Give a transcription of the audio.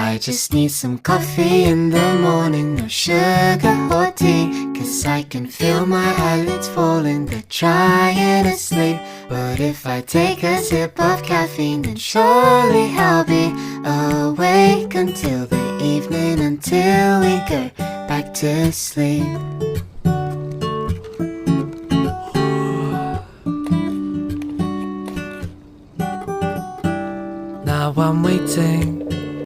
I just need some coffee in the morning, no sugar or tea, 'cause I can feel my eyelids falling, they're trying to sleep. But if I take a sip of caffeine, then surely I'll be awake until the evening, until we go back to sleep. Now I'm waiting